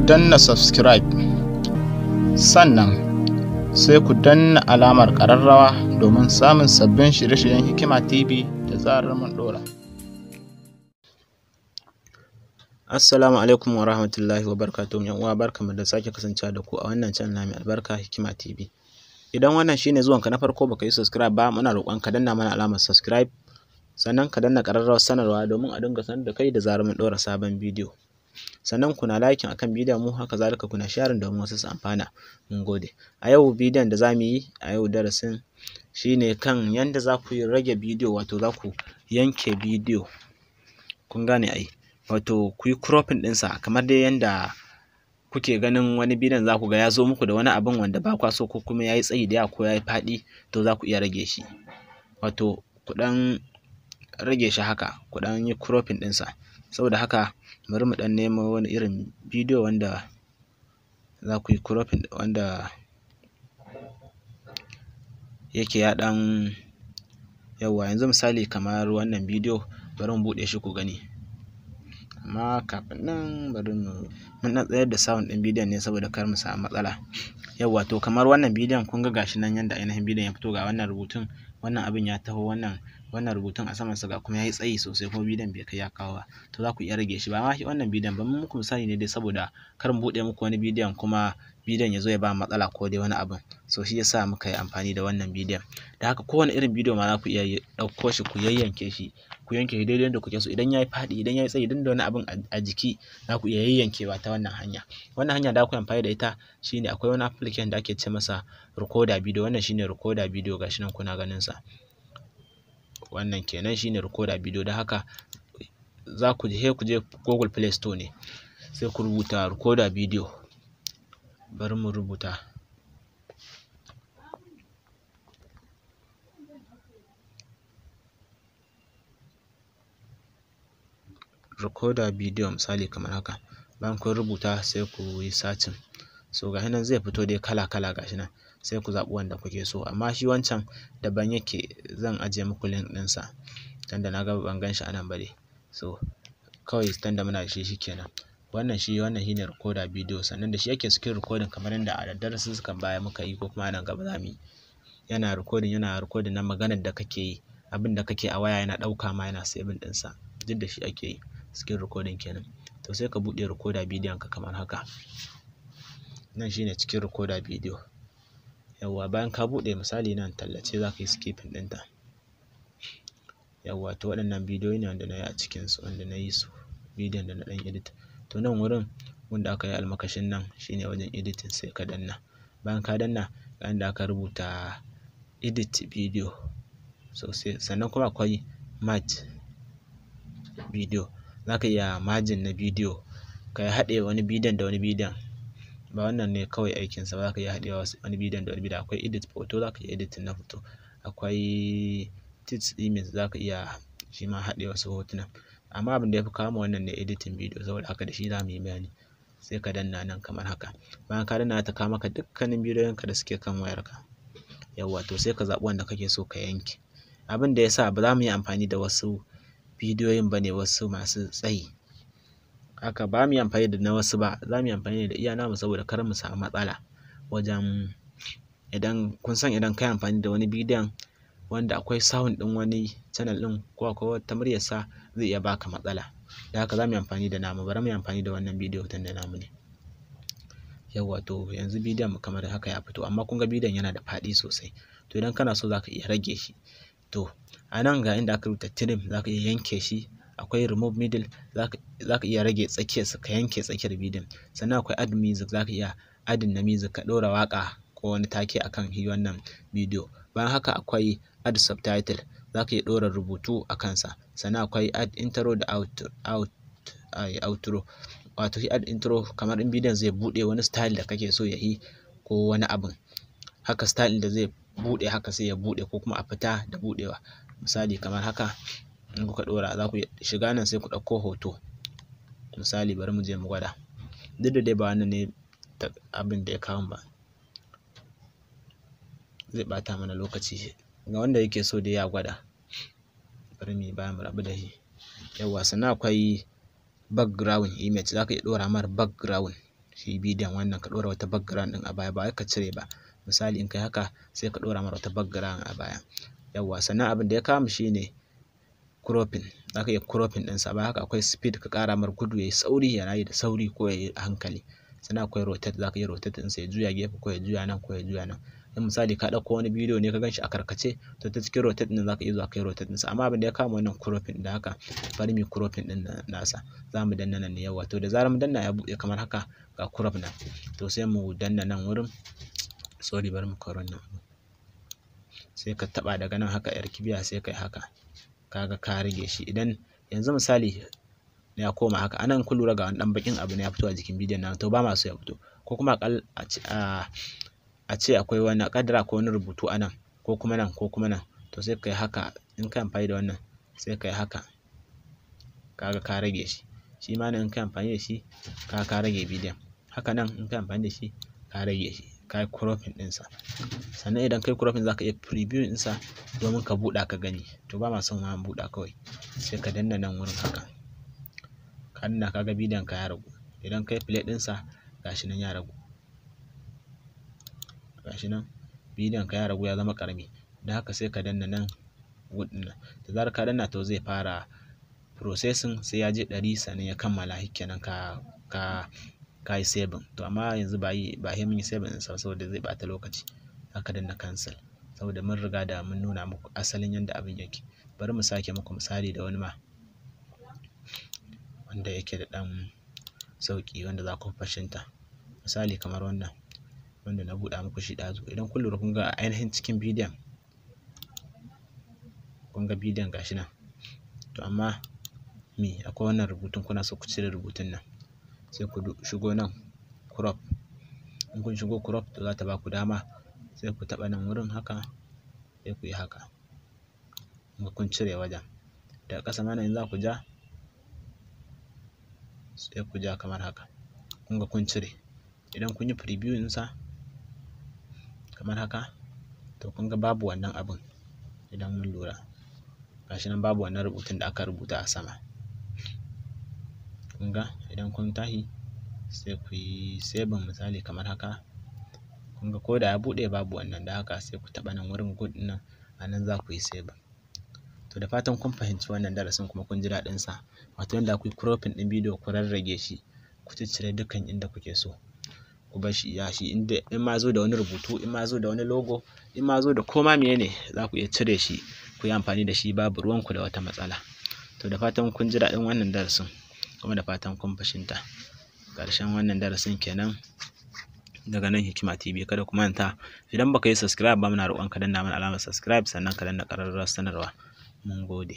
danna subscribe, sannan sai ku danna alamar ƙararrawa domin samun sabbin shirye-shiryen Hikima TV da zarar mun ɗora. Assalamu alaikum wa rahmatullahi wa barakatuhu. Yan uwa, barkamu da sake kasancewa da ku a wannan channel mai albarka Hikima TV. Idan wannan shine zuwanka na farko baka yi subscribe ba, muna roƙon ka danna mana alamar subscribe, sannan ka danna ƙararrawar sanarwa domin a dinga sanar da kai da zarar mun ɗora sabon bidiyo. Sannan kuna liking akan bidiyon mu, haka zalika kuna sharing domin wasu su amfana. Mun gode. A yau bidiyon da zamu yi a yau darasin shine kan yanda za ku rage bidiyo, wato za ku yanke bidiyo. Kun gane ai, wato ku yi cropping ɗinsa kamar dai yanda kuke ganin wani bidiyon za ku ga ya zo muku da wani abin wanda ba kwa so, ko kuma ya yi tsayi da yawa ko ya yi faɗi, to za ku iya rage shi. Wato ku ɗan rage shi haka, ku ɗan yi cropping ɗinsa. Saboda haka bari mu ɗan nemo wani irin bidiyo wanda za ku yi cropping, wanda yake ya ɗan yawa. Yanzu misali kamar wannan bidiyo, bari mu buɗe shi ku gani. Amma kafin nan bari mun ɗan tsayar da sound ɗin bidiyon ne saboda kar mu samu matsala. Yawwa, to kamar wannan bidiyon kun ga gashi nan yanda ainihin bidiyon ya fito, ga wannan rubutun, wannan abin ya taho, wannan rubutun a saman sa, ga kuma yayi tsayi sosai kuma bidiyon bai kai ya kawo ba. To za ku iya rage shi. Ba ma wannan bidiyon ba, mun muku misali ne dai saboda kar mu buɗe muku wani bidiyon kuma bidiyon ya zo ya ba matsala ko dai wani abin. So shi yasa muka yi amfani da wannan bidiyon. Da haka kowane irin bidiyo ma za ku iya ɗauko shi ku yayyanke shi, ku yanke shi daidai yadda kuke so. Idan ya yi faɗi, idan ya yi tsayi, idan da wani abin a jiki, za ku iya yayyankewa ta wannan hanya. Wannan hanya da ku yi amfani da ita shine akwai wani application da ake ce masa recorder video. Wannan shine recorder video, gashi nan kuna ganin sa. Wannan kenan shine recorder video. Da haka za ku je Google Play Store ne, sai ku rubuta recorder video. Bari mu rubuta recorder video misali kamar haka. Bayan kun rubuta sai ku yi searching. So gashi nan zai fito dai kala gashi nan, sai ku zaɓi wanda kuke so. Amma shi wancan daban yake, zan ajiye muku link ɗinsa tunda na ga ban gan shi a nan ba dai. So kawai tunda muna da shi shikenan. Wannan shine recorder video, sannan da shi yake screen recording kamar yadda a darasin sukan baya muka yi, ko kuma a nan gaba za mu yi. Yana recording na maganar da kake yi, abin da kake a waya yana ɗauka ma, yana saving ɗinsa. Duk da shi ake yi, screen recording kenan. To sai ka buɗe recorder bidiyon ka kamar haka. Nan shine cikin recorder video. Yawwa, bayan ka buɗe misali nan tallace, za ka yi skipping ɗinta. Yawwa, to waɗannan bidiyoyi ne wanda na yi a cikinsu, wanda na yi su bidiyon da na ɗan edit. To nan wurin wanda aka yi almakashin nan shine wajen editing, sai ka danna. Bayan ka danna, ga inda aka rubuta edit video. So sannan kuma akwai merge video. Za ka iya margin na bidiyo, ka haɗe wani bidiyon da wani bidiyon. Ba wannan ne kawai aikinsa ba, za ka iya haɗewa wani bidiyon da wani bidiyon. Akwai edit photo, za ka iya editing na photo. Akwai text image, za ka iya shi ma haɗe wasu hotuna. Amma abin da ya fi kawo wannan ne editing video, saboda haka da shi za mu yi bayani. Sai ka danna nan kamar haka. Bayan ka danna, ta kawo maka dukkanin bidiyoyinka da suke kan wayarka. Yawwa, to sai ka zaɓi wanda kake so ka yanke. Abin da ya sa ba za mu yi amfani da wasu bidiyoyin ba ne, wasu masu tsayi. Haka ba mu yi amfani da na wasu ba, za mu yi amfani da iya namu saboda kar mu samu matsala wajen, idan kun san idan ka yi amfani da wani bidiyon wanda akwai sound ɗin wani channel ɗin, ko akwai wata muryarsa, zai iya baka matsala. Da haka za mu yi amfani da namu. Bari mu yi amfani da wannan bidiyo tunda namu ne. Yawwa, to yanzu bidiyon mu kamar haka ya fito, amma kun ga bidiyon yana da faɗi sosai. To idan kana so za ka iya rage shi. To a nan ga inda aka rubuta trim, za ka iya yanke shi. Akwai remove middle, za ka iya rage tsakiyarsa, ka yanke tsakiyar bidiyon. Sannan akwai add music, za ka iya adding na music, ka ɗora waƙa ko wani take akan wannan bidiyo. Bayan haka akwai add subtitle, za ka iya ɗora rubutu a kansa. Sannan akwai add intro da outro. Wato shi add intro kamar in bidiyon zai buɗe wani style da kake so ya yi, ko wani abin haka, style da zai buɗe haka sai ya buɗe, ko kuma a fita da buɗewa. Misali kamar haka, in kuka ɗora, za ku shiga nan sai ku ɗauko hoto. Misali bari mu je mu gwada. Duk da dai ba wannan ne abin da ya kawo ba, zai ɓata mana lokaci. Ga wanda yake so dai ya gwada, bari mu yi bayan mu rabu da shi. Yawwa, sannan akwai background image, za ka iya ɗora mara background shi bidiyon wannan ka ɗora wata background ɗin a baya ba wai ka cire ba. Misali in kai haka sai ka ɗora mara wata background a baya. Yawwa sannan abin da ya kawo mu shine cropping. Za ka iya cropping ɗinsa. Bayan haka akwai speed ka ƙara mar gudu yayi sauri yana yi da sauri ko yayi a hankali. Sannan akwai rotate, za ka iya rotate ɗinsa ya juya gefe ko ya juya nan ko ya juya nan. In misali ka ɗauko wani bidiyo ne ka ganshi a karkace to ta cikin rotate ɗin za ka iya zuwa kai rotate ɗinsa. Amma abin da ya kawo wannan cropping da haka bari mu cropping ɗin nasa. Za mu danna nan ne yawa to da zarar mun danna ya buɗe kamar haka ga crop nan. To sai mu danna nan wurin. Sorry bari mu karo nan. Sai ka taɓa daga nan haka yar kibiya sai kai haka. Kaga ka rage shi. Idan yanzu misali ya koma haka anan kun lura ga wani ɗan baƙin abu ne ya fito a jikin bidiyon nan to ba ma so ya fito. Ko kuma a ce akwai wani ƙaddara ko wani rubutu a nan ko kuma nan ko kuma nan to sai kai haka in ka amfani da wannan sai kai haka kaga ka rage shi. Shi ma nan in ka amfani da shi ka rage bidiyon. Haka nan in ka amfani da shi ka rage shi ka yi cropping ɗinsa. Sannan idan kai cropping za ka iya preview ɗinsa domin ka buɗa ka gani. To ba ma son ma buɗa kawai sai ka danna nan wurin haka. Ka danna kaga bidiyon ka ya ragu. Idan kai play ɗinsa gashi nan ya ragu. Gashi nan bidiyon ka ya ragu ya zama ƙarami. Da haka sai ka danna nan wood ɗin nan. Da zarar ka danna to zai fara processing sai ya je 100 sannan ya kammala shikenan ka yi saving. To amma yanzu ba sai mun yi saving ɗinsa saboda zai ɓata lokaci. Zaka danna cancel saboda mun riga da mun nuna muku asalin yanda abin yake. Bari mu sake muku misali da wani ma wanda yake da ɗan sauƙi wanda za ku fahimta. Misali kamar wannan wanda na buɗa muku shi ɗazu. Idan kun lura kun ga ainihin cikin bidiyon kun ga bidiyon gashi nan. To amma akwai wannan rubutun kuna so ku cire rubutun nan sai ku shigo nan crop. In kun shigo crop to za ta ba ku dama sai ku taɓa nan wurin haka sai ku yi haka. Kun cire wajen. Daga ƙasa ma nan in za ku ja sai ku ja kamar haka. Kun ga kun cire. Idan kun yi preview ɗinsa kamar haka to kun ga babu wannan abin. Idan mun lura gashi nan babu wannan rubutun da aka rubuta a sama. Kun ga idan kun tashi sai ku yi saving misali kamar haka. Kun ga ko da ya buɗe babu wannan da haka sai ku taɓa nan wurin good ɗin nan a nan za ku yi saving. To da fatan kun fahimci wannan darasin kuma kun ji daɗin sa. Wato yanda ku yi cropping ɗin bidiyo ku rarrage shi ku ciccire dukkan inda kuke so. Ku bar shi iya shi inda in ma zo da wani rubutu in ma zo da wani logo in ma zo da koma menene za ku iya cire shi ku yi amfani da shi babu ruwanku da wata matsala. To da fatan kun ji daɗin wannan darasin kuma da fatan kun fahimta. Ƙarshen wannan darasin kenan daga nan Hikima TV. Kada ku manta idan baka yi subscribe ba muna roƙon ka danna mana alamar subscribe sannan ka danna ƙararrawar sanarwa. Mun gode.